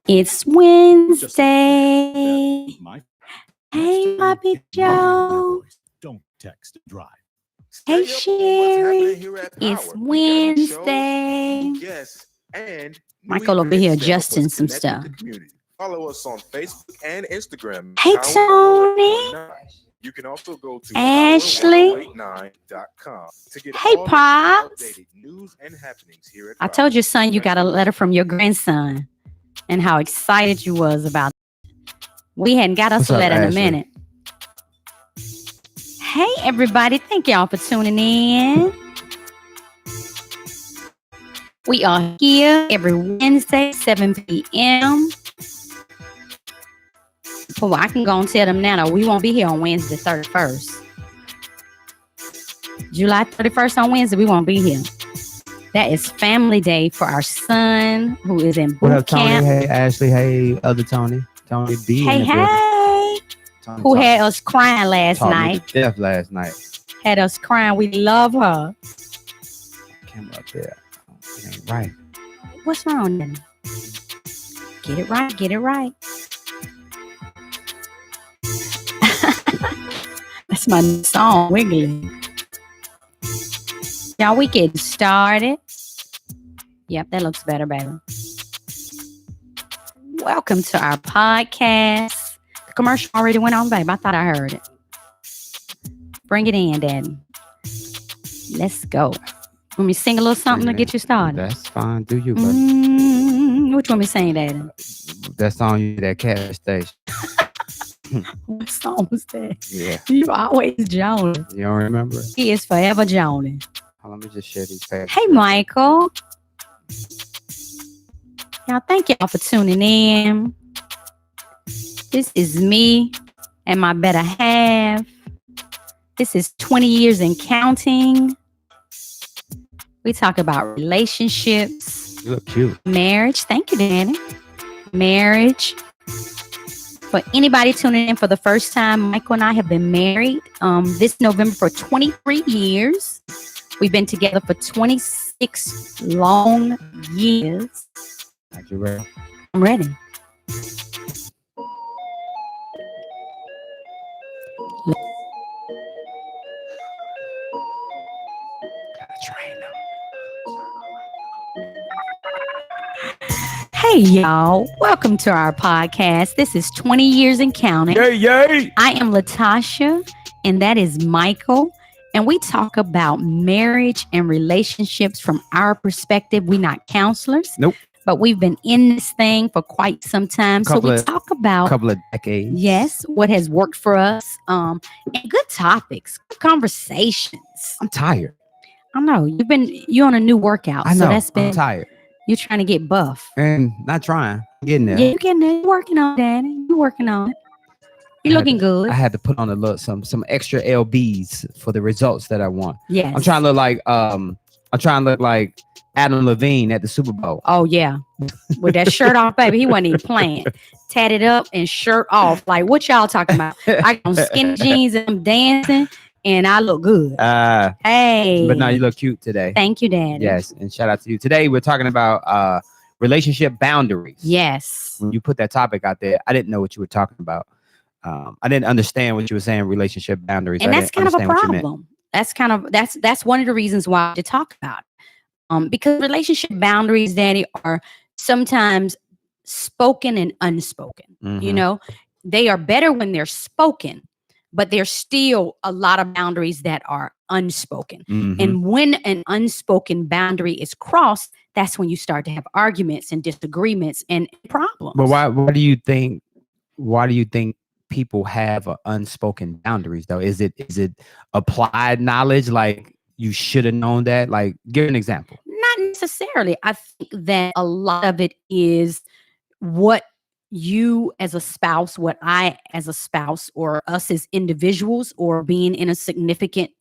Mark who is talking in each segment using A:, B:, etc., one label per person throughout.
A: It's Wednesday. Hey, Bobby Joe.
B: Don't text, drive.
A: Hey, Sherry. It's Wednesday.
C: Yes, and
A: Michael over here adjusting some stuff.
C: Follow us on Facebook and Instagram.
A: Hey, Tony.
C: You can also go to
A: Ashley.
C: power1089.com to get
A: Hey,
C: all
A: Pops.
C: updated news and happenings here at
A: I told your son you got a letter from your grandson and how excited you was about it. We hadn't got us a letter in a minute. Hey, everybody. Thank y'all for tuning in. We are here every Wednesday, 7 p.m. Well, I can go and tell them now, we won't be here on Wednesday, 31st. July 31st on Wednesday, we won't be here. That is family day for our son who is in boot
D: What up, Tony?
A: camp.
D: Hey, Ashley. Hey, other Tony. Tony B.
A: Hey, hey.
D: Tony
A: Who had us crying last night.
D: Death last night.
A: Had us crying. We love her.
D: Camera up there. It ain't right.
A: What's wrong then? Get it right. Get it right. That's my new song, Wiggly. Y'all, we getting started. Yep, that looks better, baby. Welcome to our podcast. The commercial already went on, babe. I thought I heard it. Bring it in, Daddy. Let's go. Want me to sing a little something to get you started?
D: That's fine. Do you, buddy?
A: Which one we sing, Daddy?
D: That song you that cat station.
A: What song was that?
D: Yeah.
A: You always Johnny.
D: You don't remember it?
A: He is forever Johnny.
D: Let me just share these pages.
A: Hey, Michael. Y'all, thank y'all for tuning in. This is me and my better half. This is 20 years and counting. We talk about relationships.
D: You look cute.
A: Marriage. Thank you, Danny. Marriage. For anybody tuning in for the first time, Michael and I have been married this November for 23 years. We've been together for 26 long years.
D: Are you ready?
A: I'm ready. Hey, y'all. Welcome to our podcast. This is 20 years and counting.
D: Yay, yay.
A: I am Latasha, and that is Michael. And we talk about marriage and relationships from our perspective. We're not counselors.
D: Nope.
A: But we've been in this thing for quite some time. So we talk about
D: a couple of decades.
A: Yes, what has worked for us. And good topics, good conversations.
D: I'm tired.
A: I know. You're on a new workout.
D: I know.
A: So that's been
D: I'm tired.
A: You're trying to get buff.
D: And not trying. I'm getting there.
A: Yeah, you're getting there. You're working on it, Daddy. You're working on it. You're looking good.
D: I had to put on a little some extra LBs for the results that I want.
A: Yes.
D: I'm trying to look like Adam Levine at the Super Bowl.
A: Oh yeah. With that shirt off, baby. He wasn't even playing. Tatted up and shirt off. Like what y'all talking about? I got on skinny jeans and I'm dancing and I look good. Hey.
D: But now you look cute today.
A: Thank you, Daddy.
D: Yes, and shout out to you. Today we're talking about relationship boundaries.
A: Yes.
D: When you put that topic out there, I didn't know what you were talking about. I didn't understand what you were saying, relationship boundaries.
A: And that's kind of a problem. That's one of the reasons why to talk about it. Because relationship boundaries, Daddy, are sometimes spoken and unspoken.
D: Mm-hmm.
A: You know, they are better when they're spoken, but there's still a lot of boundaries that are unspoken.
D: Mm-hmm.
A: And when an unspoken boundary is crossed, that's when you start to have arguments and disagreements and problems.
D: But why do you think people have unspoken boundaries though? Is it applied knowledge? Like you should have known that? Like give an example.
A: Not necessarily. I think that a lot of it is what you as a spouse, what I as a spouse, or us as individuals, or being in a significant,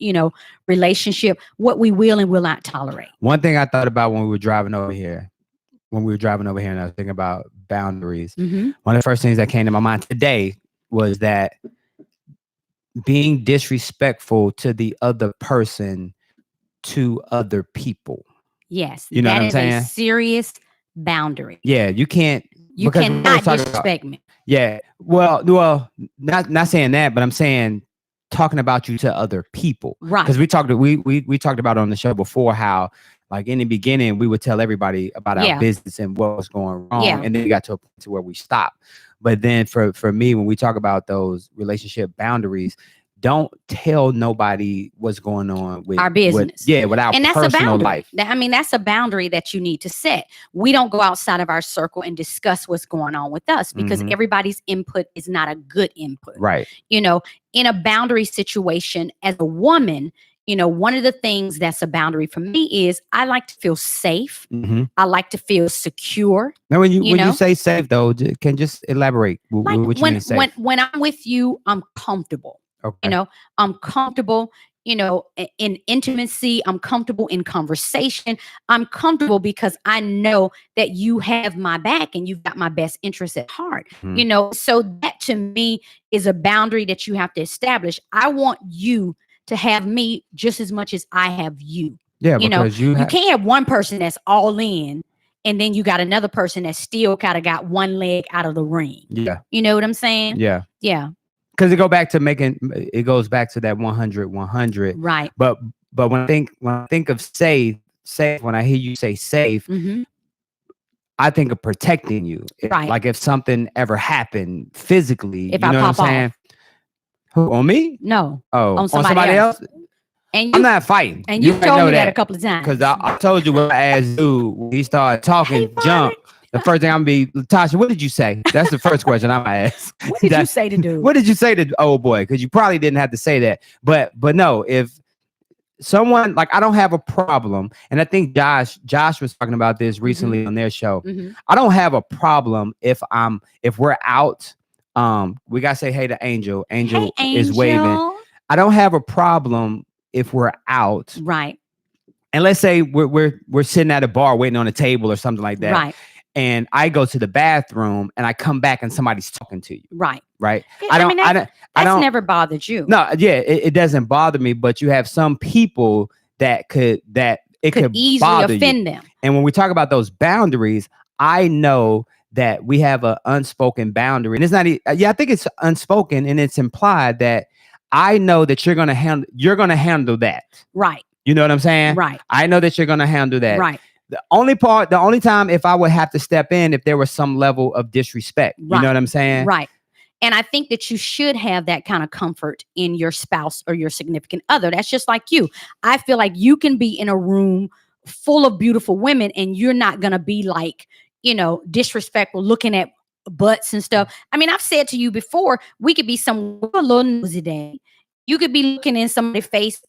A: relationship, what we will and will not tolerate.
D: One thing I thought about when we were driving over here, and I was thinking about boundaries.
A: Mm-hmm.
D: One of the first things that came to my mind today was that being disrespectful to the other person, to other people.
A: Yes,
D: you know
A: that
D: what I'm
A: is
D: saying?
A: a serious boundary.
D: Yeah, you can't
A: You
D: Because we
A: cannot
D: always talk about-
A: disrespect me.
D: Yeah. Well, not saying that, but I'm saying talking about you to other people.
A: Right.
D: Because we talked about on the show before how like in the beginning we would tell everybody about
A: Yeah.
D: our business and what was going wrong,
A: Yeah.
D: and then we got to a point to where we stopped. But then for me, when we talk about those relationship boundaries, don't tell nobody what's going on with
A: Our business.
D: with our
A: And that's a
D: personal
A: boundary.
D: life.
A: I mean, that's a boundary that you need to set. We don't go outside of our circle and discuss what's going on with us because
D: Mhm.
A: everybody's input is not a good input.
D: Right.
A: You know, in a boundary situation as a woman, you know, one of the things that's a boundary for me is I like to feel safe.
D: Mm-hmm.
A: I like to feel secure.
D: Now, when you
A: know?
D: say safe though, can just elaborate
A: Like
D: what you mean safe.
A: when I'm with you, I'm comfortable.
D: Okay.
A: You know, I'm comfortable, you know, in intimacy. I'm comfortable in conversation. I'm comfortable because I know that you have my back and you've got my best interest at heart.
D: Mhm.
A: You know, so that to me is a boundary that you have to establish. I want you to have me just as much as I have you.
D: Yeah,
A: You know,
D: because
A: you can't have one person that's all in and then you got another person that still kind of got one leg out of the ring.
D: Yeah.
A: You know what I'm saying?
D: Yeah.
A: Yeah.
D: Because it goes back to that 100.
A: Right.
D: But when I think of safe, when I hear you say safe,
A: Mm-hmm.
D: I think of protecting you.
A: Right.
D: Like if something ever happened physically,
A: If
D: you
A: I
D: know
A: pop
D: what I'm saying? Who, on me?
A: No.
D: Oh,
A: On somebody
D: else?
A: And you
D: I'm not fighting.
A: and you
D: already
A: told
D: know
A: me that a couple of times.
D: Because I told you when I asked dude when he started talking
A: Hey,
D: junk. The first thing I'm gonna be, Latasha, what did you say? That's the first question I'm gonna ask.
A: What did you say to do?
D: What did you say to old boy? Because you probably didn't have to say that. But no, if someone like I don't have a problem, and I think Josh was talking about this recently on their show.
A: Mhm.
D: I don't have a problem if we're out. We gotta say hey to Angel. Angel
A: Hey,
D: is waving.
A: Angel.
D: I don't have a problem if we're out.
A: Right.
D: And let's say we're sitting at a bar waiting on a table or something like that.
A: Right.
D: And I go to the bathroom and I come back and somebody's talking to you.
A: Right.
D: Right.
A: That's never bothered you.
D: No, yeah, it doesn't bother me, but you have some people that could
A: easily
D: bother
A: offend
D: you.
A: them.
D: And when we talk about those boundaries, I know that we have an unspoken boundary. And it's not I think it's unspoken and it's implied that I know that you're gonna handle that.
A: Right.
D: You know what I'm saying?
A: Right.
D: I know that you're gonna handle that.
A: Right.
D: The only time if I would have to step in if there was some level of disrespect. You
A: Right.
D: know what I'm saying?
A: Right. And I think that you should have that kind of comfort in your spouse or your significant other. That's just like you. I feel like you can be in a room full of beautiful women and you're not going to be like, you know, disrespectful looking at butts and stuff. I mean, I've said to you before, we could be some little nosy day. You could be looking in somebody's face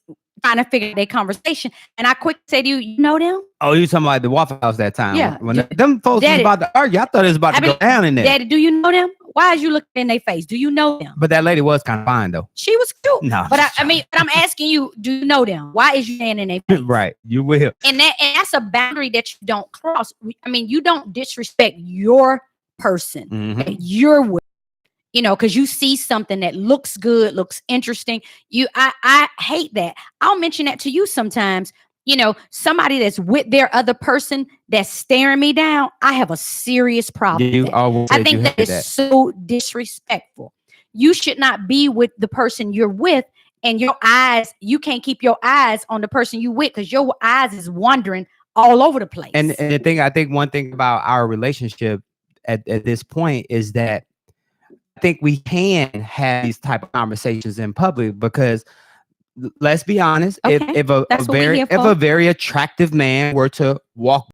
A: trying to figure out their conversation. And I quick say to you, you know them?
D: Oh, you talking about the Waffle House that time?
A: Yeah.
D: When them folks was
A: Daddy-
D: about to argue, I thought it was about to go down in there.
A: Daddy, do you know them? Why is you looking in their face? Do you know them?
D: But that lady was kind of fine though.
A: She was cute.
D: No,
A: But I'm asking you, do you know them? Why is you standing in their face?
D: right, you will.
A: And that's a boundary that you don't cross. I mean, you don't disrespect your person
D: Mhm.
A: that you're with, you know, because you see something that looks good, looks interesting. I hate that. I'll mention that to you sometimes. You know, somebody that's with their other person that's staring me down, I have a serious problem.
D: You
A: with that.
D: always
A: I
D: said you
A: think that
D: hated
A: is
D: that.
A: so disrespectful. You should not be with the person you're with, and you can't keep your eyes on the person you with because your eyes is wandering all over the place.
D: And I think one thing about our relationship at this point is that I think we can have these type of conversations in public because let's be honest,
A: Okay,
D: if
A: that's what we're here
D: a
A: for.
D: very attractive man were to walk,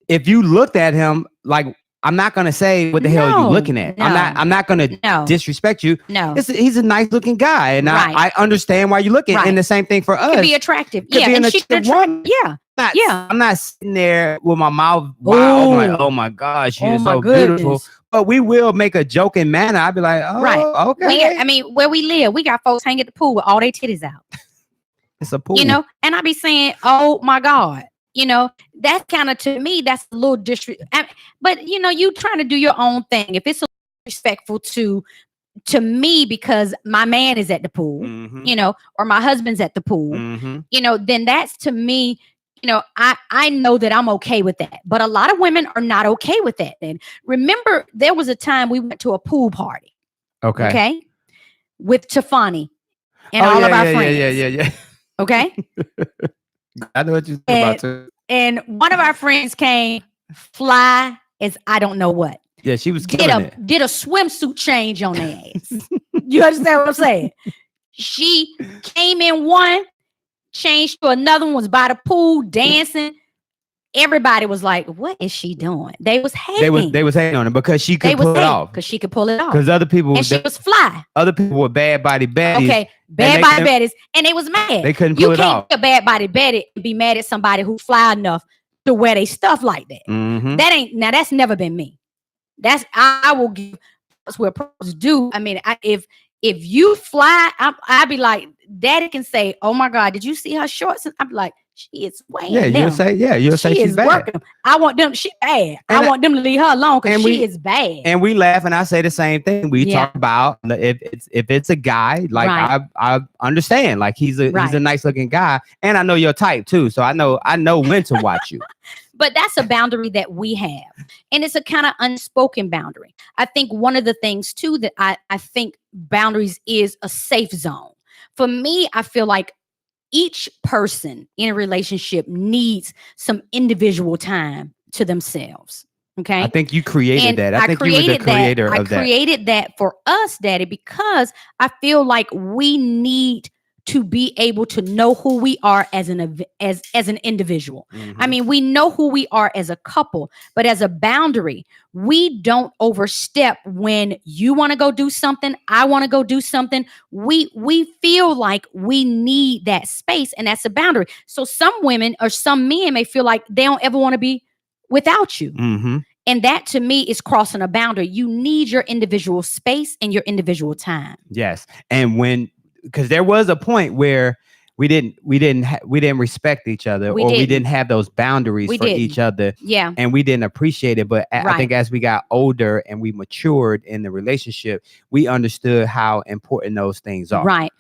D: if you looked at him like I'm not gonna say what the hell are you
A: No,
D: looking at.
A: no.
D: I'm not gonna
A: No.
D: disrespect you.
A: No.
D: He's a nice looking guy, and
A: Right.
D: I understand why you're looking.
A: Right.
D: And the same thing for us.
A: Could be attractive.
D: Could
A: Yeah.
D: be an
A: And she could
D: attractive woman.
A: yeah.
D: I'm not sitting there with my mouth wide open like, oh my gosh, she is so beautiful. But we will make a joking manner. I'd be like, oh,
A: Right.
D: okay.
A: Where we live, we got folks hanging at the pool with all their titties out.
D: It's a pool.
A: You know, and I be saying, oh my God. You know, that's kind of, to me, that's a little disrespectful. But, you know, you trying to do your own thing. If it's respectful to me because my man is at the pool,
D: Mhm.
A: you know, or my husband's at the pool,
D: Mhm.
A: you know, then that's, to me, I know that I'm okay with that, but a lot of women are not okay with that. And remember, there was a time we went to a pool party,
D: Okay.
A: okay, with Tiffany and
D: Oh,
A: all
D: yeah,
A: of our
D: yeah,
A: friends,
D: yeah.
A: okay.
D: I know what you're about to.
A: And one of our friends came fly as I don't know what.
D: Yeah, she was killing it.
A: Did a swimsuit change on their ass. You understand what I'm saying? She came in one, changed to another one, was by the pool dancing. Everybody was like, "What is she doing?" They was hating.
D: They was hating on her because she could pull it off.
A: Because she could pull it off.
D: Because other people,
A: and she was fly.
D: Other people were bad body baddies.
A: Okay, bad body baddies, and they was mad.
D: They couldn't pull it off.
A: You can't be a bad body baddie and be mad at somebody who fly enough to wear their stuff like that.
D: Mm-hmm.
A: That's never been me. I will give us what pros do. I mean, if you fly, I'd be like, Daddy can say, "Oh my God, did you see her shorts?" And I'm like, she is weighing them.
D: You'll say she's bad.
A: Working. I want them. She bad. I want them to leave her alone because she is bad.
D: And we laugh, and I say the same thing. We talk about if it's a guy, like I understand, like he's a nice looking guy, and I know your type too, so I know when to watch you.
A: But that's a boundary that we have, and it's a kind of unspoken boundary. I think one of the things too that I think boundaries is a safe zone. For me, I feel like each person in a relationship needs some individual time to themselves. Okay.
D: I think you created that. I think you were the creator of that. I
A: created that for us, Daddy, because I feel like we need to be able to know who we are as an individual.
D: Mm-hmm.
A: I mean, we know who we are as a couple, but as a boundary, we don't overstep when you want to go do something, I want to go do something. We feel like we need that space, and that's a boundary. So some women or some men may feel like they don't ever want to be without you.
D: Mm-hmm.
A: And that to me is crossing a boundary. You need your individual space and your individual time.
D: Yes. And because there was a point where we didn't respect each other, we didn't have those boundaries for each other.
A: Yeah.
D: And we didn't appreciate it. But I think as we got older and we matured in the relationship, we understood how important those things are.
A: Right.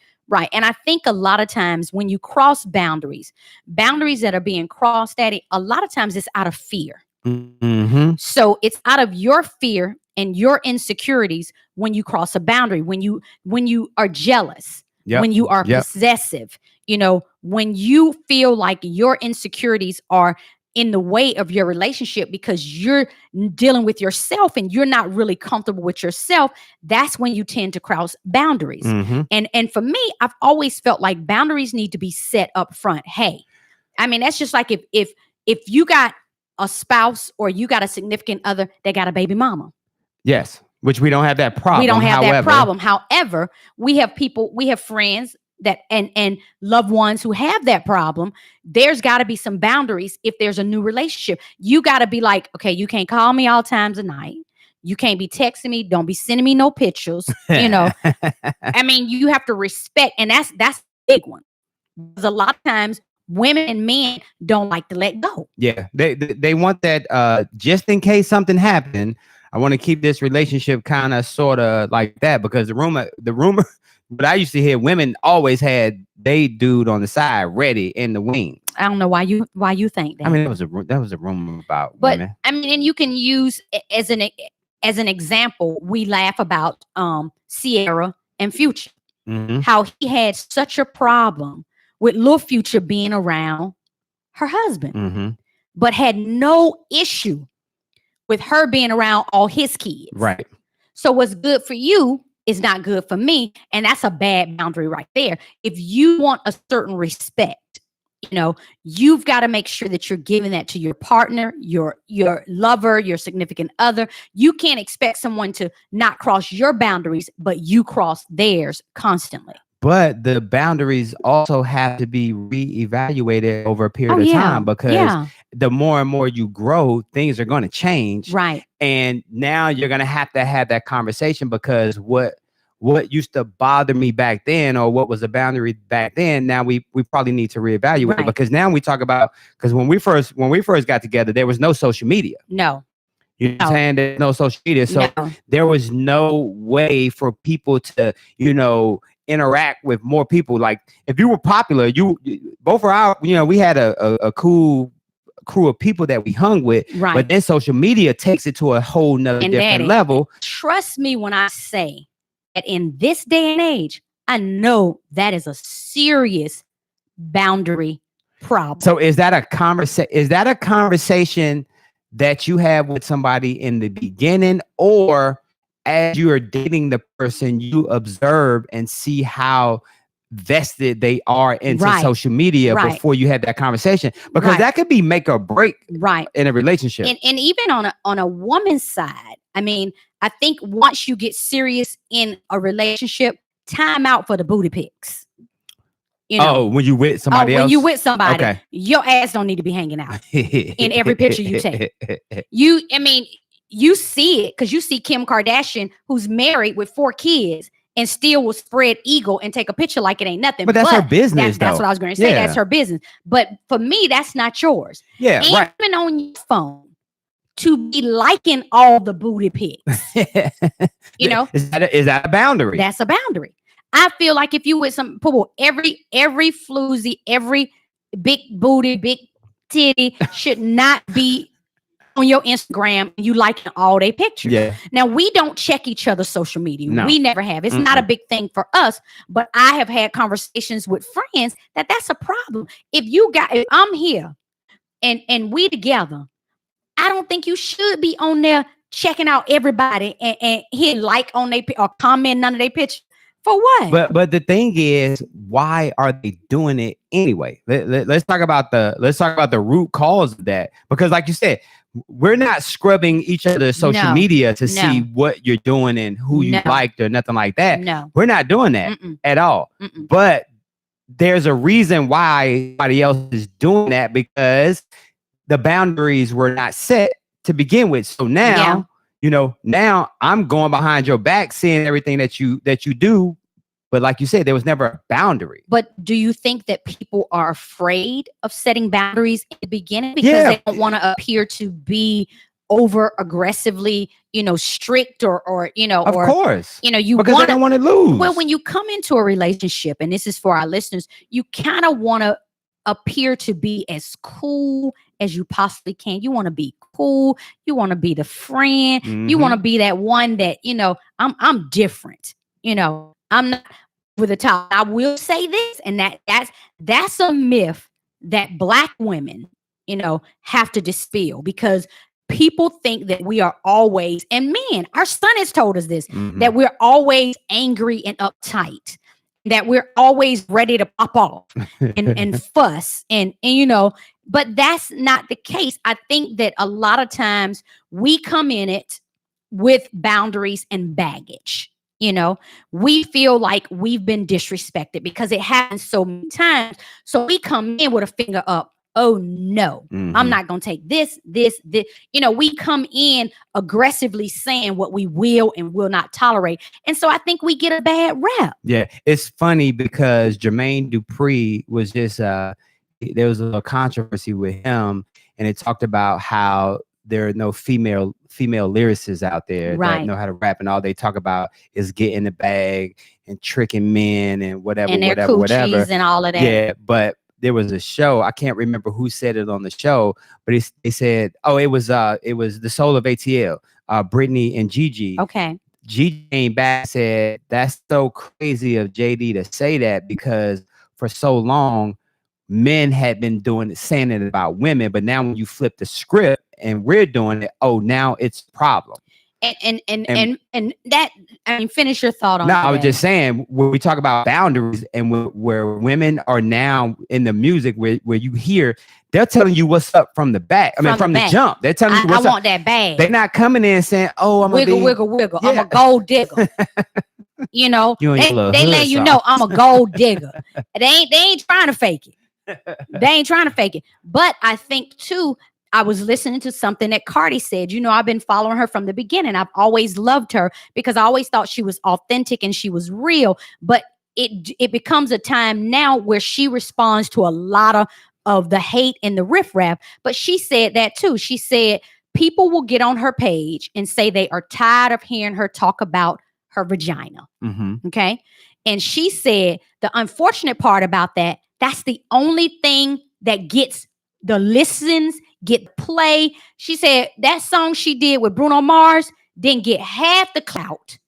A: And I think a lot of times when you cross boundaries that are being crossed, Daddy, a lot of times it's out of fear.
D: Mm-hmm.
A: So it's out of your fear and your insecurities when you cross a boundary, when you are jealous, when you are possessive, when you feel like your insecurities are in the way of your relationship because you're dealing with yourself and you're not really comfortable with yourself, that's when you tend to cross boundaries.
D: Mm-hmm.
A: And for me, I've always felt like boundaries need to be set up front. Hey, I mean, that's just like if you got a spouse or you got a significant other that got a baby mama.
D: Yes, which we don't have that problem.
A: We don't have that problem. However, we have friends that and loved ones who have that problem. There's got to be some boundaries if there's a new relationship. You got to be like, okay, you can't call me all times of night. You can't be texting me. Don't be sending me no pictures. I mean, you have to respect, and that's a big one. Because a lot of times women and men don't like to let go.
D: Yeah, they want that just in case something happened. I want to keep this relationship kind of sort of like that because the rumor, but I used to hear women always had they dude on the side ready in the wing.
A: I don't know why you think that.
D: I mean, that was a rumor about women.
A: I mean, and you can use as an example. We laugh about Sierra and Future,
D: mm-hmm.
A: how he had such a problem with Lil Future being around her husband,
D: mm-hmm.
A: but had no issue with her being around all his kids.
D: Right.
A: So what's good for you is not good for me. And that's a bad boundary right there. If you want a certain respect, you've got to make sure that you're giving that to your partner, your lover, your significant other. You can't expect someone to not cross your boundaries, but you cross theirs constantly.
D: But the boundaries also have to be reevaluated over a period of time because the more and more you grow, things are going to change.
A: Right.
D: And now you're going to have that conversation because what used to bother me back then or what was a boundary back then, now we probably need to reevaluate it because now we talk about, because when we first got together, there was no social media.
A: No.
D: You know what I'm saying? There's no social media. So there was no way for people to, interact with more people. Like if you were popular, both are out. We had a cool crew of people that we hung with.
A: Right.
D: But then social media takes it to a whole nother
A: And
D: different
A: Daddy,
D: level.
A: Trust me when I say that in this day and age, I know that is a serious boundary problem.
D: So is that a conversation that you have with somebody in the beginning, or as you are dating the person, you observe and see how vested they are into
A: Right.
D: social media
A: Right.
D: before you have that conversation? Because
A: Right.
D: that could be make or break
A: Right.
D: in a relationship.
A: And even on a woman's side, I mean, I think once you get serious in a relationship, time out for the booty pics.
D: When you with somebody else?
A: When you with somebody,
D: Okay.
A: your ass don't need to be hanging out in every picture you take. You see it because you see Kim Kardashian, who's married with 4 kids and still will spread eagle and take a picture like it ain't nothing.
D: But that's her business,
A: That's
D: though.
A: what I was going to say.
D: Yeah.
A: That's her business. But for me, that's not yours.
D: Yeah,
A: Ain't
D: right.
A: even on your phone to be liking all the booty pics.
D: Is that a boundary?
A: That's a boundary. I feel like if you with some people, every floozy, every big booty, big titty should not be on your Instagram. You liking all their pictures.
D: Yeah.
A: Now we don't check each other's social media.
D: No.
A: We never have. It's not a big thing for us. But I have had conversations with friends that's a problem. If I'm here and we together, I don't think you should be on there checking out everybody and hitting like on their or comment none of their pictures. For what?
D: But the thing is, why are they doing it anyway? Let's talk about the root cause of that. Because like you said, we're not scrubbing each other's social media to see what you're doing and who you liked or nothing like that.
A: No.
D: We're not doing that at all. But there's a reason why everybody else is doing that, because the boundaries were not set to begin with. So now, now I'm going behind your back, seeing everything that you do. But like you said, there was never a boundary.
A: But do you think that people are afraid of setting boundaries in the beginning because they don't want to appear to be over aggressively, strict or
D: Of course.
A: You
D: because they don't want to lose.
A: Well, when you come into a relationship, and this is for our listeners, you kind of want to appear to be as cool as you possibly can. You want to be cool. You want to be the friend. You want to be that one that, I'm different. I'm not with the top. I will say this, and that's a myth that Black women, have to dispel, because people think that we are always, and men, our son has told us this, that we're always angry and uptight, that we're always ready to pop off and fuss and but that's not the case. I think that a lot of times we come in it with boundaries and baggage. We feel like we've been disrespected because it happens so many times. So we come in with a finger up. Oh no, I'm not going to take this. We come in aggressively saying what we will and will not tolerate. And so I think we get a bad rep.
D: Yeah. It's funny because Jermaine Dupri was just, there was a controversy with him, and it talked about how there are no female lyricists out there that know how to rap, and all they talk about is getting the bag and tricking men and whatever,
A: and their coochies and all of that.
D: Yeah, but there was a show, I can't remember who said it on the show, but they said, it was the Soul of ATL, Brittany and Gigi.
A: Okay.
D: Gigi came back and said, that's so crazy of JD to say that, because for so long men had been saying it about women, but now when you flip the script and we're doing it, now it's a problem.
A: And that, finish your thought on that.
D: No, I was just saying, when we talk about boundaries and where women are now in the music, where you hear, they're telling you what's up from the back. From the jump. They're telling you what's up.
A: I want that bag.
D: They're not coming in saying, I'm
A: wiggle. Yeah. I'm a gold digger. They let you know I'm a gold digger. They ain't trying to fake it. But I think too, I was listening to something that Cardi said. I've been following her from the beginning. I've always loved her because I always thought she was authentic and she was real. But it becomes a time now where she responds to a lot of the hate and the riffraff. But she said that too. She said people will get on her page and say they are tired of hearing her talk about her vagina. Okay. And she said the unfortunate part about that's the only thing that gets the listens, get play. She said that song she did with Bruno Mars didn't get half the clout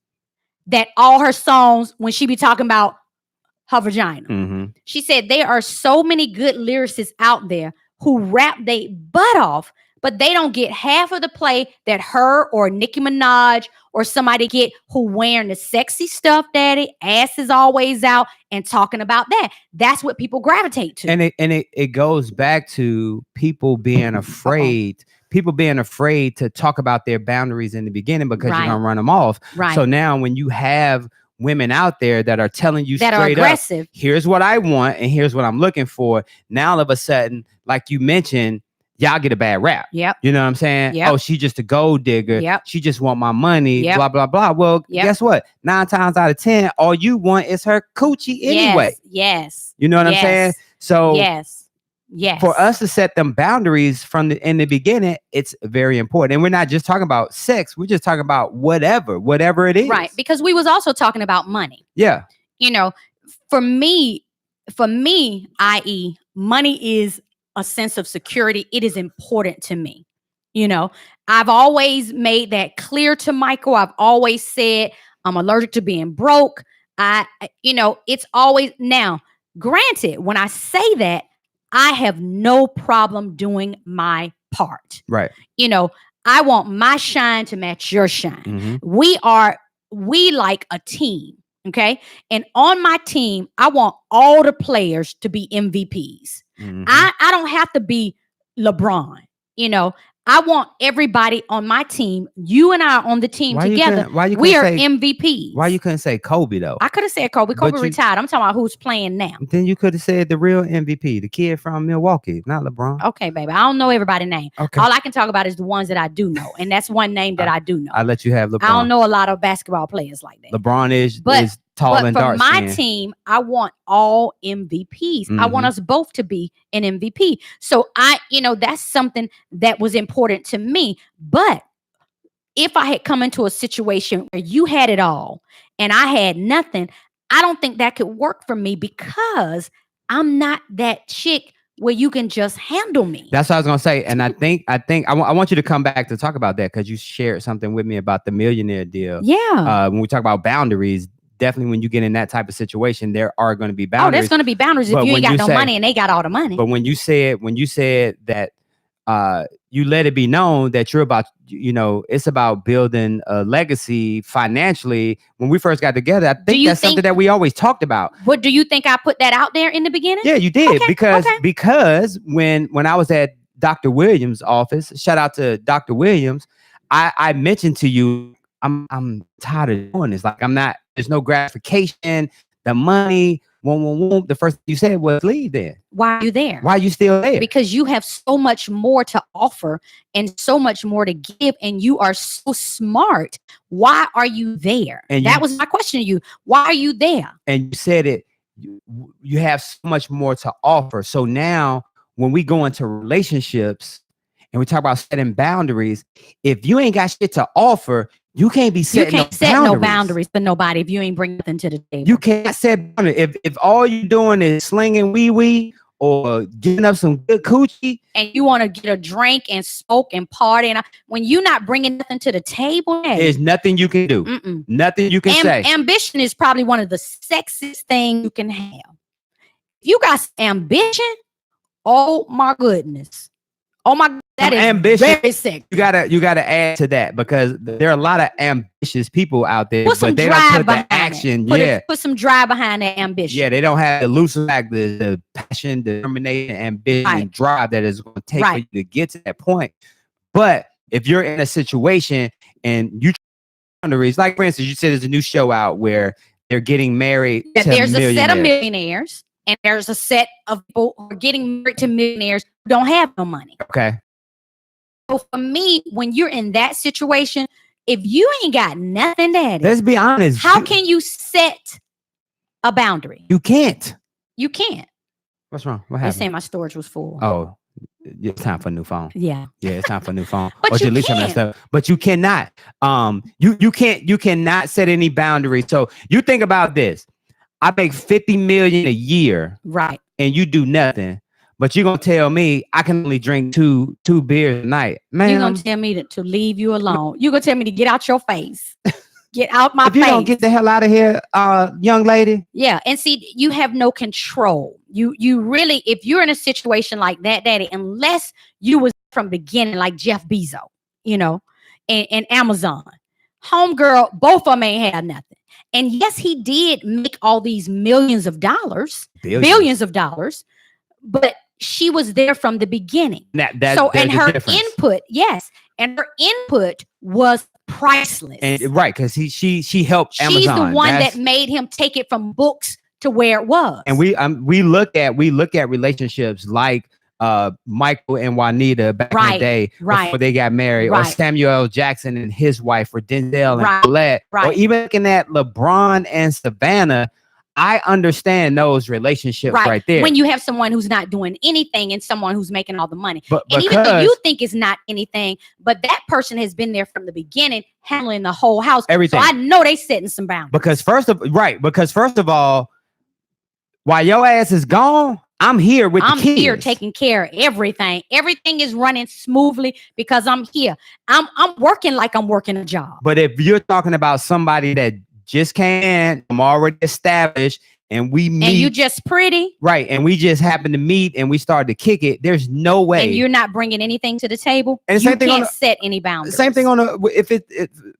A: that all her songs when she be talking about her vagina.
D: Mm-hmm.
A: She said there are so many good lyricists out there who rap they butt off, but they don't get half of the play that her or Nicki Minaj or somebody get who wearing the sexy stuff, daddy, ass is always out and talking about that. That's what people gravitate to.
D: And it goes back to people being afraid. People being afraid to talk about their boundaries in the beginning because
A: Right.
D: you're gonna run them off.
A: Right.
D: So now when you have women out there that are telling you
A: that are
D: straight up,
A: aggressive.
D: here's what I want and here's what I'm looking for. Now all of a sudden, like you mentioned, y'all get a bad rap.
A: Yep.
D: You know what I'm saying?
A: Yep.
D: Oh, she just a gold digger.
A: Yep.
D: She just want my money.
A: Yep.
D: Blah, blah, blah. Well,
A: Yep.
D: guess what? 9 times out of 10, all you want is her coochie anyway.
A: Yes.
D: You know what I'm
A: Yes.
D: saying? So
A: Yes. Yes.
D: for us to set them boundaries from in the beginning, it's very important. And we're not just talking about sex. We're just talking about whatever it is.
A: Right. Because we was also talking about money.
D: Yeah.
A: You know, for me, i.e., money is a sense of security. It is important to me. You know, I've always made that clear to Michael. I've always said I'm allergic to being broke. It's always now, granted, when I say that, I have no problem doing my part.
D: Right.
A: You know, I want my shine to match your shine.
D: Mhm.
A: We like a team. Okay. And on my team, I want all the players to be MVPs.
D: Mhm.
A: I don't have to be LeBron. You know, I want everybody on my team. You and I are on the team together. We are MVPs.
D: Why you couldn't say Kobe though?
A: I could have said Kobe.
D: But
A: Kobe
D: you-
A: retired. I'm talking about who's playing now.
D: Then you could have said the real MVP, the kid from Milwaukee, not LeBron.
A: Okay, baby. I don't know everybody's name.
D: Okay.
A: All I can talk about is the ones that I do know. And that's one name that I do know.
D: I'll let you have LeBron.
A: I don't know a lot of basketball players like that.
D: LeBron is tall
A: But
D: and
A: for
D: dark.
A: my
D: skinned.
A: team, I want all MVPs. I want
D: Mhm.
A: us both to be an MVP. So that's something that was important to me. But if I had come into a situation where you had it all and I had nothing, I don't think that could work for me because I'm not that chick where you can just handle me.
D: That's what I was gonna say, and I want you to come back to talk about that because you shared something with me about the millionaire deal.
A: Yeah.
D: When we talk about boundaries, definitely when you get in that type of situation, there are going to be
A: Oh,
D: boundaries.
A: there's going to be boundaries if
D: But
A: you
D: when
A: ain't got
D: you
A: no
D: say-
A: money and they got all the money.
D: But when you said that you let it be known that you're about, it's about building a legacy financially. When we first got together, I think
A: you
D: that's something
A: think-
D: that we always talked about.
A: What do you think I put that out there in the beginning?
D: Yeah, you did.
A: Okay,
D: because
A: okay.
D: because when I was at Dr. Williams' office, shout out to Dr. Williams, I mentioned to you, I'm tired of doing this. Like there's no gratification, the money, the first thing you said was leave then.
A: Why are you there?
D: Why are you still there?
A: Because you have so much more to offer and so much more to give, and you are so smart. Why are you there?
D: And
A: that
D: you-
A: was my question to you. Why are you there?
D: And you said it, you have so much more to offer. So now when we go into relationships and we talk about setting boundaries, if you ain't got shit to offer, you can't be
A: You
D: setting
A: can't set no boundaries for nobody if you ain't bring nothing to the table.
D: You can't set boundaries. If all you doing is slinging wee or getting up some good coochie,
A: and you want to get a drink and smoke and party, and when you're not bringing nothing to the table, hey,
D: there's nothing you can do.
A: mm-mm.
D: Nothing you can say.
A: Ambition is probably one of the sexiest things you can have. If you got ambition, oh my goodness. Oh my, that is
D: Ambition.
A: very sexy.
D: You gotta add to that because there are a lot of ambitious people out there,
A: Put some
D: but they don't
A: drive
D: put the
A: behind
D: action.
A: it. Put some drive behind that ambition.
D: Yeah, they don't have the elusive fact, the passion, the determination, ambition,
A: Right.
D: and drive that is going to take for
A: Right.
D: you to get to that point. But if you're in a situation and you boundaries, like for instance, you said there's a new show out where they're getting married
A: That
D: to
A: there's a set of
D: millionaires.
A: millionaires, and there's a set of people who are getting married to millionaires who don't have no money.
D: Okay.
A: So for me, when you're in that situation, if you ain't got nothing, daddy,
D: Let's be honest.
A: how can you set a boundary?
D: you can't?
A: You can't.
D: What's wrong? What
A: They
D: happened?
A: saying my storage was full.
D: Oh, it's time for a new phone.
A: Yeah.
D: Yeah, it's time for a new phone.
A: But
D: or
A: you
D: delete some of that
A: can't.
D: stuff. But you cannot. You cannot set any boundaries. So you think about this. I make 50 million a year
A: Right.
D: and you do nothing. But you're gonna tell me I can only drink two beers a night.
A: You're
D: Man,
A: gonna tell me to leave you alone. You're gonna tell me to get out your face. Get out my
D: if you
A: face.
D: don't get the hell out of here, young lady.
A: Yeah, and see, you have no control. You really, if you're in a situation like that, Daddy, unless you was from beginning like Jeff Bezos, you know, and Amazon, homegirl, both of them ain't had nothing. And yes, he did make all these millions of dollars, billions of dollars, but she was there from the beginning. So, and her input, yes, and her input was priceless.
D: And right, because she helped Amazon.
A: She's the one that made him take it from books to where it was.
D: And we look at relationships like Michael and Juanita back in the day before they got married, or Samuel L. Jackson and his wife, or Denzel and Colette, or even looking at LeBron and Savannah. I understand those relationships right there.
A: When you have someone who's not doing anything and someone who's making all the money.
D: And
A: even though you think it's not anything, but that person has been there from the beginning, handling the whole house.
D: Everything.
A: So I know they setting some boundaries.
D: Because first of all, while your ass is gone, I'm here with the kids. I'm
A: here taking care of everything. Everything is running smoothly because I'm here. I'm working like I'm working a job.
D: But if you're talking about somebody that just came in, I'm already established, and we meet.
A: And you just pretty.
D: Right. And we just happen to meet and we started to kick it. There's no way.
A: And you're not bringing anything to the table.
D: And
A: you can't set any boundaries.
D: Same thing if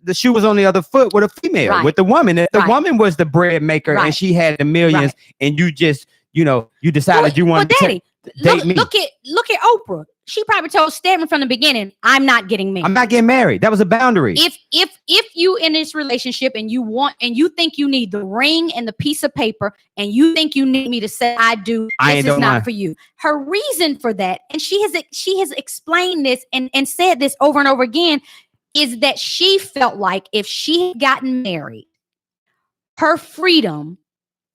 D: the shoe was on the other foot with a female, with the woman. If the woman was the bread maker and she had the millions and you just, you decided you wanted to date me.
A: Look at Oprah. She probably told Stedman from the beginning, I'm not getting married.
D: I'm not getting married. That was a boundary.
A: If you in this relationship and you think you need the ring and the piece of paper and you think you need me to say I do, this is not for you. Her reason for that, and she has explained this and said this over and over again, is that she felt like if she had gotten married, her freedom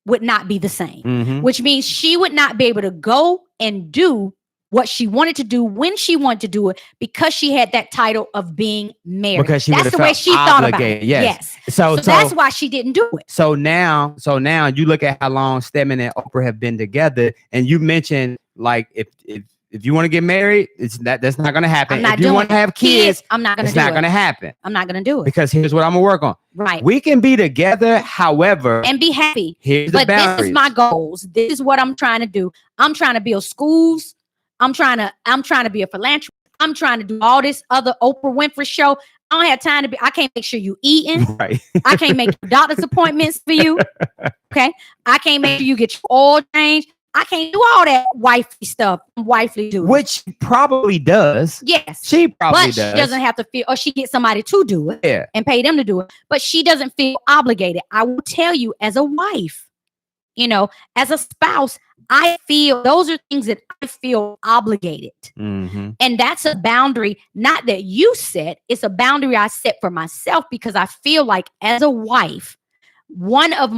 A: would not be the same, which means she would not be able to go and do what she wanted to do when she wanted to do it because she had that title of being married.
D: Because
A: that's the way she thought about it. Yes.
D: So
A: that's why she didn't do it.
D: So now you look at how long Stedman and Oprah have been together, and you mentioned like if you want to get married, that's not going to happen. If you want to have kids,
A: I'm not going to do it.
D: It's not going to happen.
A: I'm not going to do it.
D: Because here's what I'm going to work on.
A: Right.
D: We can be together, however,
A: and be happy.
D: Here's the boundaries.
A: This is my goals. This is what I'm trying to do. I'm trying to build schools. I'm trying to be a philanthropist. I'm trying to do all this other Oprah Winfrey show. I don't have time I can't make sure you eating.
D: Right.
A: I can't make doctor's appointments for you. Okay. I can't make sure you get your oil changed. I can't do all that wifey stuff. Wifely do.
D: Which probably does.
A: Yes.
D: She probably does.
A: But she doesn't have to feel, or she gets somebody to do it and pay them to do it. But she doesn't feel obligated. I will tell you, as a wife, as a spouse, I feel those are things that I feel obligated. And that's a boundary, not that you set. It's a boundary I set for myself because I feel like as a wife, one of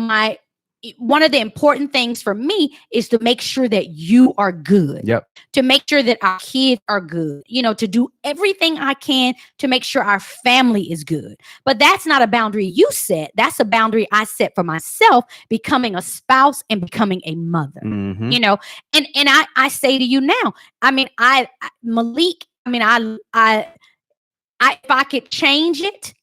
A: the important things for me is to make sure that you are good.
D: Yep.
A: To make sure that our kids are good, to do everything I can to make sure our family is good. But that's not a boundary you set. That's a boundary I set for myself, becoming a spouse and becoming a mother, and I say to you now, Malik, if I could change it,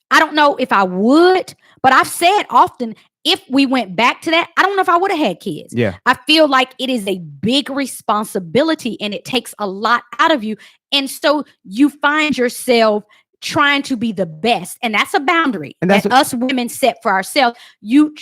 A: I don't know if I would, but I've said often, if we went back to that, I don't know if I would have had kids.
D: Yeah.
A: I feel like it is a big responsibility and it takes a lot out of you. And so you find yourself trying to be the best. And that's a boundary that us women set for ourselves. You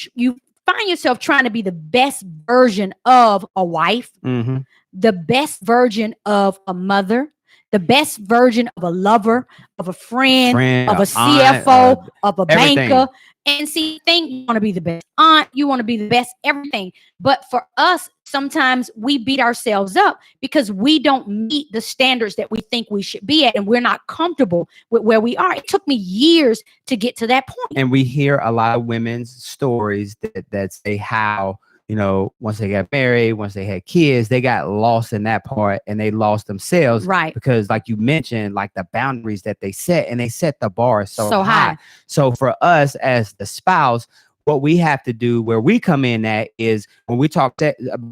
A: find yourself trying to be the best version of a wife, the best version of a mother, the best version of a lover, of a friend of a CFO, of a banker. And you want to be the best aunt, you want to be the best everything. But for us, sometimes we beat ourselves up because we don't meet the standards that we think we should be at, and we're not comfortable with where we are. It took me years to get to that point.
D: And we hear a lot of women's stories that say how, once they got married, once they had kids, they got lost in that part and they lost themselves.
A: Right.
D: Because like you mentioned, like the boundaries that they set, and they set the bar so high. So for us as the spouse, what we have to do, where we come in at, is when we talk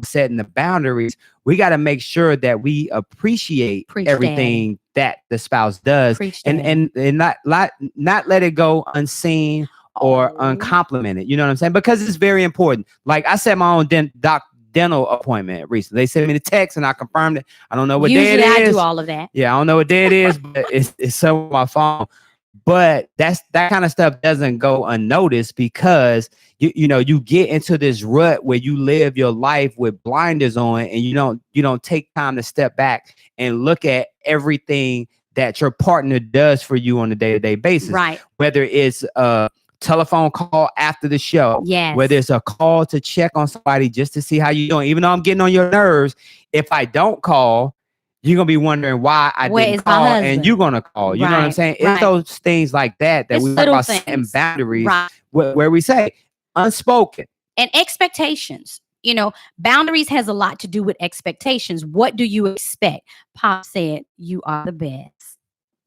D: setting the boundaries, we got to make sure that we appreciate
A: Preach,
D: everything that the spouse does,
A: Preach,
D: and
A: Daddy.
D: not let it go unseen or
A: Oh.
D: uncomplimented. You know what I'm saying? Because it's very important. Like I set my own dental appointment recently. They sent me the text and I confirmed it. I don't know what day
A: Usually
D: it
A: I
D: is.
A: do all of that.
D: Yeah, I don't know what day it is, but it's somewhere on my phone. But that kind of stuff doesn't go unnoticed, because you know, you get into this rut where you live your life with blinders on, and you don't take time to step back and look at everything that your partner does for you on a day-to-day basis.
A: Right.
D: Whether it's a telephone call after the show,
A: Yes.
D: whether it's a call to check on somebody just to see how you're doing, even though I'm getting on your nerves, if I don't call, you're gonna be wondering why I
A: Where
D: didn't
A: is my
D: call,
A: husband?
D: and you're gonna call. You know what I'm
A: Right,
D: saying?
A: right.
D: It's those things like that
A: It's
D: we talk
A: little
D: about setting
A: things.
D: boundaries,
A: Right.
D: where we say unspoken.
A: And expectations. You know, boundaries has a lot to do with expectations. What do you expect? Pop said, "You are the best."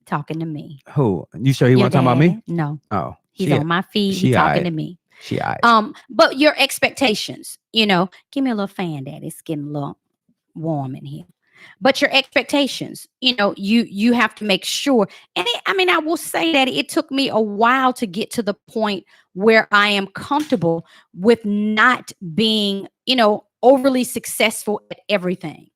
A: Talking to me.
D: Who? You sure he
A: Your
D: want to talk about me?
A: daddy? No,
D: Oh,
A: he's
D: she-
A: on my feed.
D: she
A: He's talking
D: alright.
A: to me.
D: She all right.
A: But your expectations, you know, give me a little fan, Daddy. It's getting a little warm in here. But your expectations, you know, you have to make sure. And I will say that it took me a while to get to the point where I am comfortable with not being, you know, overly successful at everything.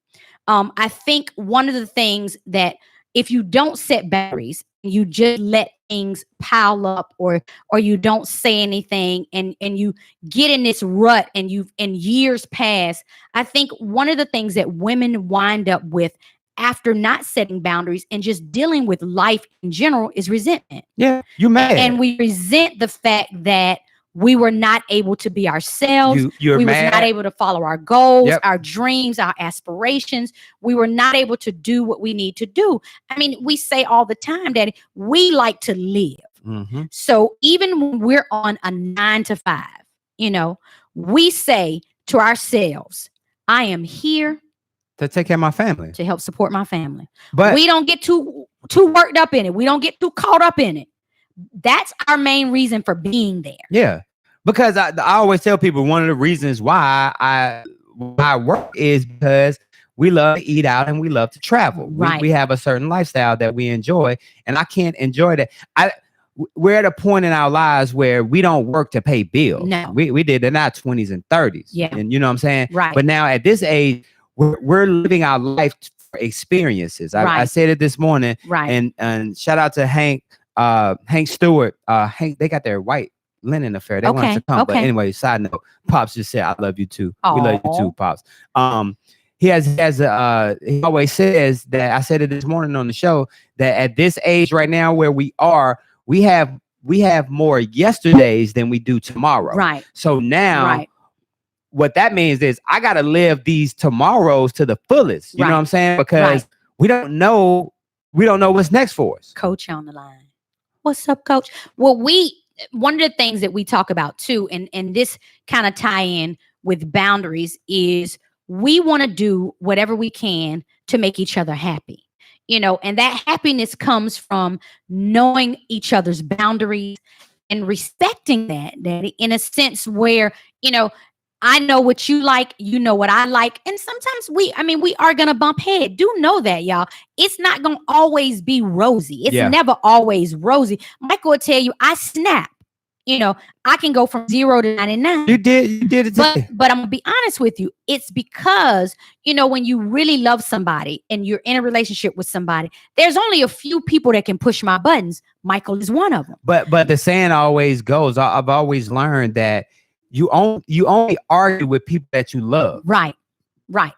A: I think one of the things that, if you don't set boundaries, you just let things pile up, or you don't say anything, and you get in this rut, and years pass. I think one of the things that women wind up with after not setting boundaries and just dealing with life in general is resentment.
D: Yeah, you mad.
A: And we resent the fact that we were not able to be ourselves.
D: You're
A: We was
D: mad.
A: not able to follow our goals,
D: Yep.
A: our dreams, our aspirations. We were not able to do what we need to do. I mean, we say all the time that we like to live.
D: Mhm.
A: So even when we're on a 9 to 5, you know, we say to ourselves, I am here
D: To take care of my family.
A: to help support my family.
D: But
A: We don't get too worked up in it. We don't get too caught up in it. That's our main reason for being there.
D: yeah, because I always tell people, one of the reasons why I work is because we love to eat out and we love to travel.
A: Right.
D: We have a certain lifestyle that we enjoy, and I can't enjoy that. We're at a point in our lives where we don't work to pay bills.
A: No.
D: We did in our 20s and 30s.
A: Yeah.
D: And you know what I'm saying?
A: Right.
D: But now at this age, we're living our life for experiences. I
A: Right.
D: said it this morning,
A: Right.
D: and shout out to Hank Stewart. Hank, they got their white linen affair. They wanted
A: Okay,
D: to come. But
A: okay.
D: anyway, side note, Pops just said, I love you too. We love you
A: Aw.
D: too, Pops. He always says that, I said it this morning on the show, that at this age right now where we are, we have more yesterdays than we do tomorrow.
A: Right.
D: So now
A: Right.
D: what that means is I got to live these tomorrows to the fullest. You know what I'm saying? Because
A: Right.
D: we don't know what's next for us.
A: Coach on the line. What's up, Coach? Well, one of the things that we talk about too, and this kind of tie in with boundaries, is we want to do whatever we can to make each other happy. You know, and that happiness comes from knowing each other's boundaries and respecting that in a sense where, you know, I know what you like, you know what I like. And sometimes we are going to bump head. Do know that, y'all. It's not going to always be rosy. It's
D: Yeah.
A: never always rosy. Michael will tell you, I snap. You know, I can go from 0 to 99.
D: You did it today.
A: But I'm gonna be honest with you. It's because, you know, when you really love somebody and you're in a relationship with somebody, there's only a few people that can push my buttons. Michael is one of them.
D: But the saying always goes, I've always learned that you only argue with people that you love.
A: Right. Right.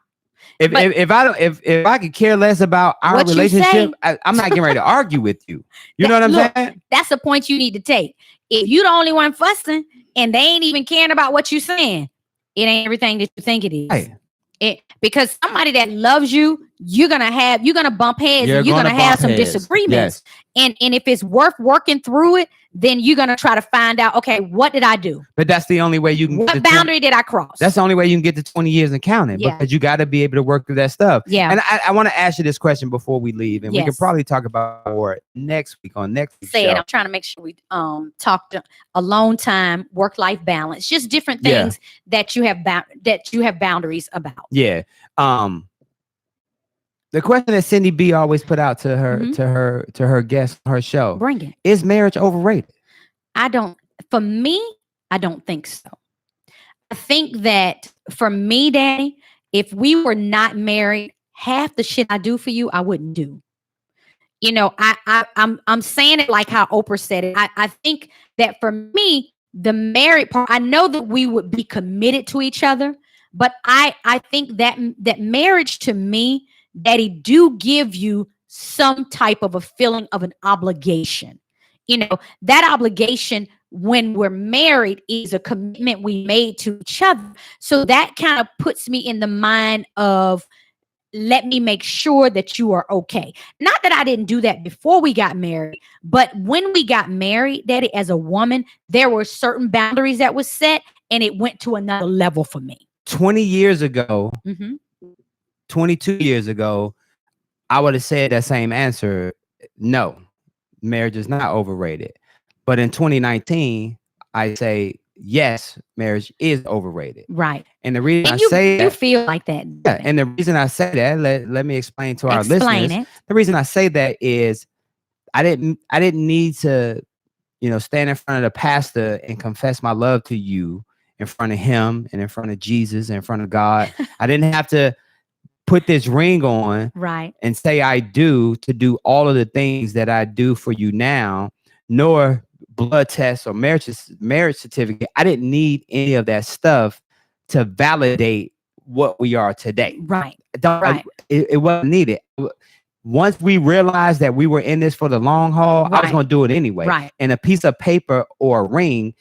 D: If I could care less about our
A: What you
D: relationship,
A: say.
D: I'm not getting ready to argue with you. You know what I'm
A: Look,
D: saying?
A: That's the point you need to take. If you the only one fussing and they ain't even caring about what you're saying, it ain't everything that you think it is.
D: Hey,
A: Because somebody that loves you you're gonna bump heads, and you're gonna have
D: bump
A: some
D: heads.
A: disagreements.
D: Yes.
A: And if it's worth working through it, then you're gonna try to find out, okay, what did I do?
D: But that's the only way you can.
A: What boundary did I cross?
D: That's the only way you can get to 20 years and counting,
A: Yeah.
D: because you got to be able to work through that stuff.
A: Yeah.
D: And I want to ask you this question before we leave, and we
A: Yes.
D: could probably talk about more next week on next week's
A: Said
D: show.
A: I'm trying to make sure we talked alone time, work-life balance, just different
D: Yeah.
A: things that you have boundaries about.
D: Yeah. The question that Cindy B always put out to her
A: Mhm.
D: to her guests on her show:
A: Bring it.
D: is marriage overrated?
A: For me, I don't think so. I think that for me, Daddy, if we were not married, half the shit I do for you, I wouldn't do. You know, I'm saying it like how Oprah said it. I think that for me, the married part, I know that we would be committed to each other, but I think that marriage to me, Daddy, do give you some type of a feeling of an obligation. You know, that obligation when we're married is a commitment we made to each other. So that kind of puts me in the mind of, let me make sure that you are okay. Not that I didn't do that before we got married, but when we got married, Daddy, as a woman, there were certain boundaries that was set, and it went to another level for me.
D: 20 years ago,
A: Mhm.
D: 22 years ago, I would have said that same answer. No, marriage is not overrated. But in 2019, I say yes, marriage is overrated.
A: Right.
D: And the reason
A: And
D: I say
A: you
D: that,
A: feel like that.
D: yeah, and the reason I say that, let me explain to our
A: Explain
D: listeners.
A: it.
D: The reason I say that is I didn't need to, stand in front of the pastor and confess my love to you in front of him and in front of Jesus and in front of God. I didn't have to put this ring on
A: Right.
D: and say I do to do all of the things that I do for you now, nor blood tests or marriage certificate. I didn't need any of that stuff to validate what we are today.
A: Right.
D: Right. It wasn't needed. Once we realized that we were in this for the long haul, I was
A: Right.
D: going to do it anyway.
A: Right.
D: And a piece of paper or a ring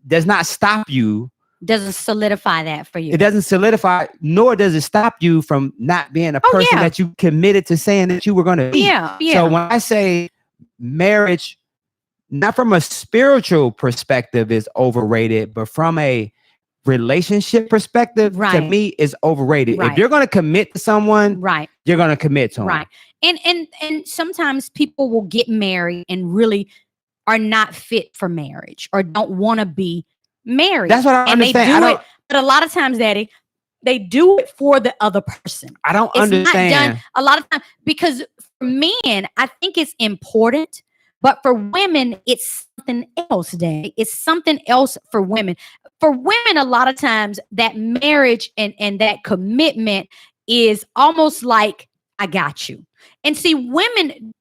D: does not stop you.
A: Doesn't solidify that for you.
D: It doesn't solidify, nor does it stop you from not being a person
A: yeah.
D: that you committed to saying that you were going to be.
A: Yeah. Yeah.
D: So when I say marriage, not from a spiritual perspective is overrated, but from a relationship perspective, to
A: Right.
D: me is overrated.
A: Right.
D: If you're going to commit to someone,
A: Right.
D: you're going to commit to them.
A: Right. And sometimes people will get married and really are not fit for marriage or don't want to be married.
D: That's what I
A: and
D: understand.
A: They do
D: I
A: it,
D: don't,
A: but a lot of times, Daddy, they do it for the other person.
D: I don't
A: It's
D: understand.
A: not done a lot of times because for men, I think it's important, but for women, it's something else, Daddy. It's something else for women. For women, a lot of times that marriage and that commitment is almost like, I got you. And see, women,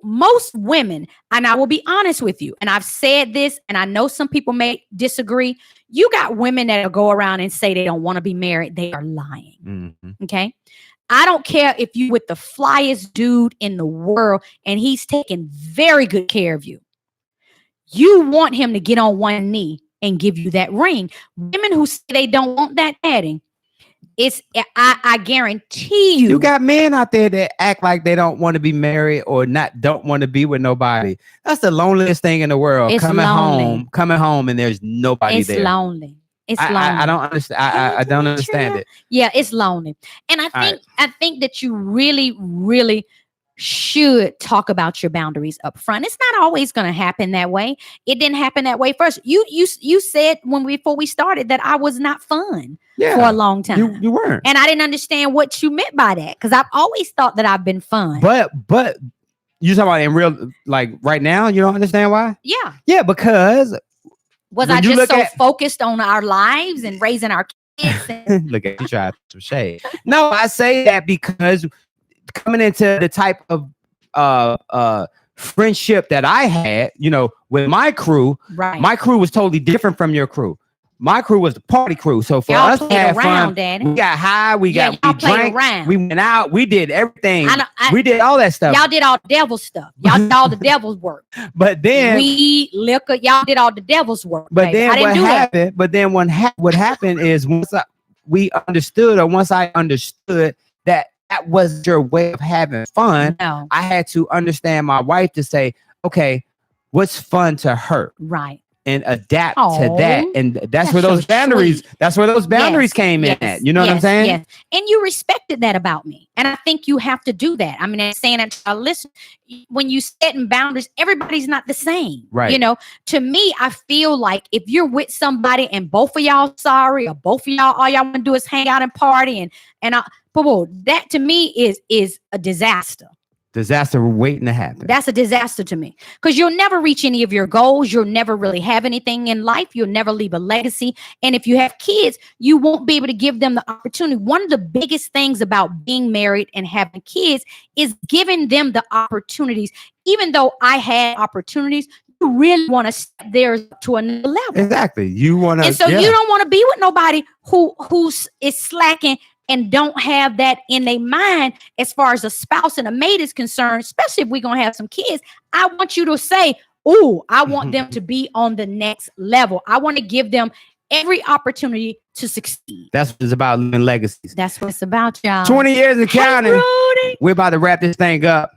A: most women, and I will be honest with you, and I've said this, and I know some people may disagree. You got women that'll go around and say they don't want to be married. They are lying.
D: Mhm.
A: Okay. I don't care if you with the flyest dude in the world and he's taking very good care of you. You want him to get on one knee and give you that ring. Women who say they don't want that adding, I guarantee you.
D: You got men out there that act like they don't want to be married or don't want to be with nobody. That's the loneliest thing in the world.
A: It's
D: coming
A: lonely.
D: home and there's nobody
A: It's
D: there.
A: lonely. It's lonely.
D: I don't understand. I don't understand it.
A: Yeah, it's lonely. And I think that you really, really should talk about your boundaries up front. It's not always going to happen that way. It didn't happen that way first. You said before we started that I was not fun for a long time.
D: You weren't.
A: And I didn't understand what you meant by that because I've always thought that I've been fun.
D: But you talking about in real, like right now, you don't understand why?
A: Yeah.
D: Yeah, because
A: Was
D: when
A: I
D: you
A: just
D: look
A: so
D: at-
A: focused on our lives and raising our kids? And,
D: look at you try some shade. No, I say that because coming into the type of friendship that I had, with my crew,
A: right.
D: my crew was totally different from your crew. My crew was the party crew. So for
A: Y'all
D: us to
A: played
D: have
A: around,
D: fun,
A: Daddy.
D: we got high, we
A: Yeah, y'all played
D: drank,
A: around.
D: we went out, we did everything.
A: I-
D: We did all that stuff.
A: Y'all did all the devil's stuff. Y'all did all the devil's work.
D: But then
A: Weed, liquor, y'all did all the devil's work.
D: But
A: baby. I
D: then
A: didn't
D: what
A: do that.
D: happened? But then what happened is once I understood that that was your way of having fun.
A: No.
D: I had to understand my wife to say, okay, what's fun to her?
A: Right.
D: And adapt to
A: Aw,
D: that. And that's
A: that's
D: where those
A: so
D: boundaries,
A: sweet.
D: that's where those boundaries came in at. You know what I'm saying?
A: Yes. And you respected that about me. And I think you have to do that. I mean, I'm saying that to listen, when you setting boundaries, everybody's not the same.
D: Right.
A: You know, to me, I feel like if you're with somebody and both of y'all sorry, or both of y'all, all y'all want to do is hang out and party that to me is a disaster.
D: Disaster waiting to happen.
A: That's a disaster to me, because you'll never reach any of your goals. You'll never really have anything in life. You'll never leave a legacy. And if you have kids, you won't be able to give them the opportunity. One of the biggest things about being married and having kids is giving them the opportunities. Even though I had opportunities, you really want to step there to another level.
D: Exactly. You want to,
A: and so you don't want to be with nobody who's slacking and don't have that in their mind as far as a spouse and a mate is concerned, especially if we're going to have some kids. I want you to say, oh, I want them to be on the next level. I want to give them every opportunity to succeed.
D: That's what it's about, living legacies.
A: That's what it's about, y'all.
D: 20 years and counting.
A: Hey, Rudy.
D: We're about to wrap this thing up.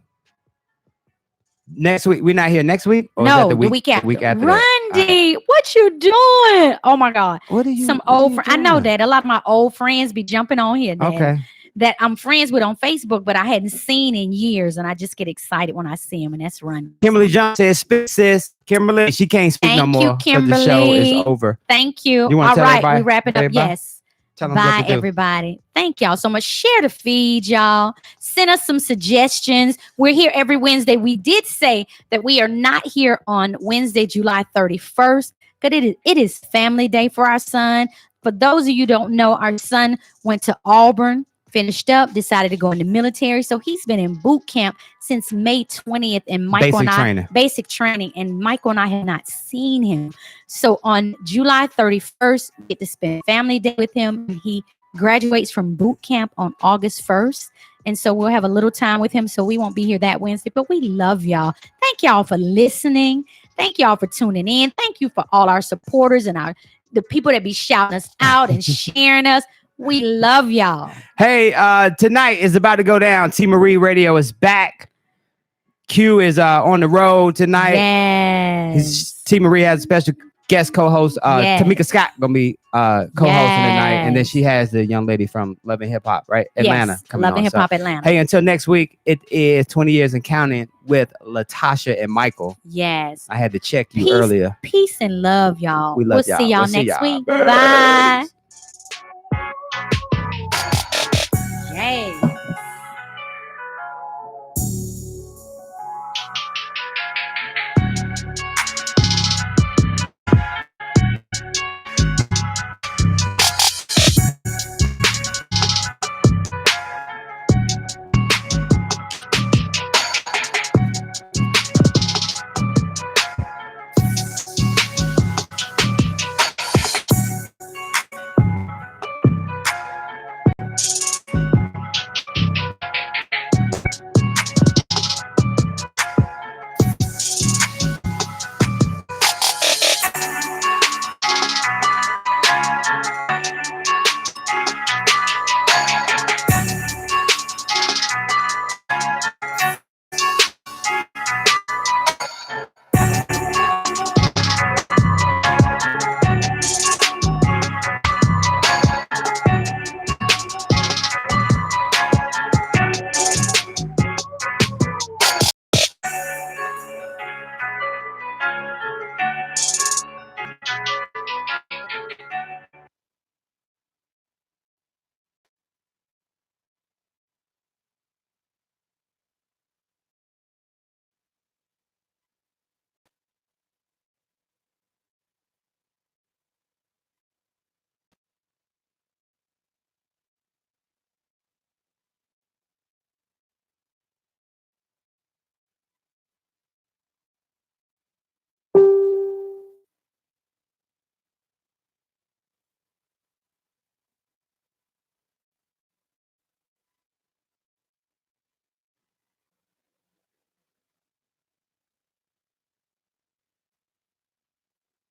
D: Next week, we're not here next week? Or is
A: No,
D: that
A: the week after.
D: The week after that?
A: Randy, what you doing? Oh my God.
D: What are you?
A: Some
D: what are
A: old
D: you
A: I know
D: doing?
A: that a lot of my old friends be jumping on here. Dad,
D: Okay.
A: that I'm friends with on Facebook, but I hadn't seen in years, and I just get excited when I see them, and that's Run.
D: Kimberly Johnson says, "Spit, sis." Kimberly, she can't speak no
A: Thank you,
D: more because the show
A: Kimberly.
D: is over.
A: Thank you.
D: You wanna
A: All
D: tell
A: right,
D: everybody-
A: we wrap it
D: tell
A: up.
D: everybody?
A: Yes.
D: Tell them what
A: Bye,
D: to do.
A: everybody. Thank y'all so much. Share the feed, y'all. Send us some suggestions. We're here every Wednesday. We did say that we are not here on Wednesday, July 31st, because it is family day for our son. For those of you who don't know, our son went to Auburn, finished up, decided to go in the military. So he's been in boot camp since May 20th. And Michael basic training. And Michael and I have not seen him. So on July 31st, we get to spend family day with him. And he graduates from boot camp on August 1st. And so we'll have a little time with him. So we won't be here that Wednesday, but we love y'all. Thank y'all for listening. Thank y'all for tuning in. Thank you for all our supporters and the people that be shouting us out and sharing us. We love y'all.
D: Hey, tonight is about to go down. T Marie Radio is back. Q is on the road tonight.
A: Yes.
D: T Marie has a special guest co-host.
A: Yes.
D: Tamika Scott gonna be co-hosting tonight, and then she has the young lady from Love and Hip Hop, right? Atlanta.
A: Yes.
D: Coming
A: Love and
D: on.
A: Hip Hop Atlanta.
D: Hey, until next week, it is 20 years and counting with Latasha and Michael.
A: Yes.
D: I had to check you
A: Peace.
D: earlier.
A: Peace and love, y'all.
D: We love
A: We'll see y'all
D: We'll see
A: next
D: y'all.
A: week. Bye.